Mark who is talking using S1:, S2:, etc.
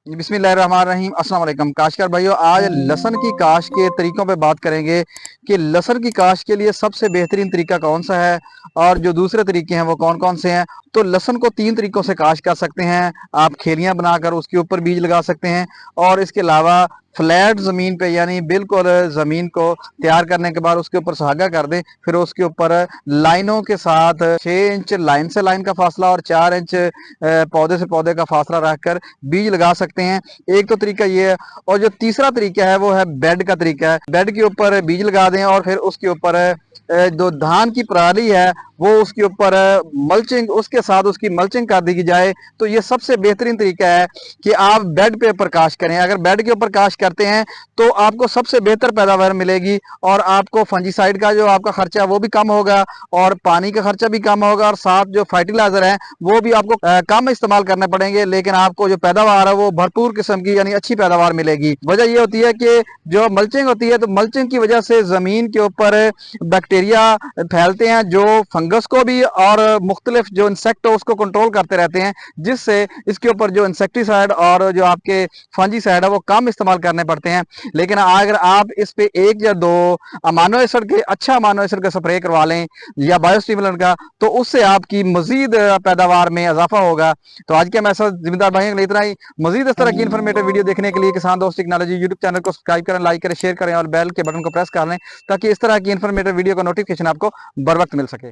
S1: बिस्मिल्लाहिर्रहमानिर्रहीम। अस्सलाम वालेकुम काश्तकार भाइयों, आज लहसन की काश के तरीकों पे बात करेंगे कि लहसन की काश के लिए सबसे बेहतरीन तरीका कौन सा है और जो दूसरे तरीके हैं वो कौन कौन से हैं। तो लहसन को तीन तरीकों से काश कर सकते हैं। आप खेलियां बनाकर उसके ऊपर बीज लगा सकते हैं और इसके अलावा फ्लैट ज़मीन पे यानी बिल्कुल ज़मीन को तैयार करने के बाद उसके ऊपर सुहागा कर दें, फिर उसके ऊपर लाइनों के साथ 6 इंच लाइन से लाइन का फासला और 4 इंच पौधे से पौधे का फासला रखकर बीज लगा सकते हैं। एक तो तरीका ये है। और जो तीसरा तरीका है वो है बेड का तरीका है। बेड के ऊपर बीज लगा दें और फिर उसके ऊपर जो धान की पराली है वो उसके ऊपर मल्चिंग उसके साथ उसकी मल्चिंग कर दी जाए। तो ये सबसे बेहतरीन तरीका है कि आप बेड पे प्रकाश करें। अगर बेड के ऊपर काश करते हैं तो आपको सबसे बेहतर पैदावार मिलेगी और आपको फंजीसाइड का जो आपका खर्चा है वो भी कम होगा और पानी का खर्चा भी कम होगा और साथ जो फर्टिलाइजर है वो भी आपको कम इस्तेमाल करने पड़ेंगे, लेकिन आपको जो पैदावार है वो भरपूर किस्म की यानी अच्छी पैदावार मिलेगी। वजह ये होती है कि जो मल्चिंग होती है तो मल्चिंग की वजह से जमीन के ऊपर बैक्टीरिया फैलते हैं जो फंगस को भी और मुख्तलिफ जो इंसेक्ट हो उसको कंट्रोल करते रहते हैं, जिससे इसके ऊपर जो इंसेक्टिसाइड और जो आपके फंजीसाइड है वो कम इस्तेमाल करने पड़ते हैं। लेकिन अगर आप इस पे एक या दो अमानो एसिड के अच्छा अमानो एसिड का स्प्रे करवा लें या बायोस्टिमुलेंट का, तो उससे आपकी मजीद पैदावार में इजाफा होगा। तो आज के मैसेज जिम्मेदार भाइयों के लिए इतना ही। मजीद इस तरह की इन्फॉर्मेटिव वीडियो देखने के लिए किसान दोस्त टेक्नोलॉजी यूट्यूब चैनल को सब्सक्राइब करें, लाइक करें, शेयर करें और बेल के बटन को प्रेस कर लें ताकि इस तरह की इन्फॉर्मेटिव वीडियो का नोटिफिकेशन आपको बर वक्त मिल सके।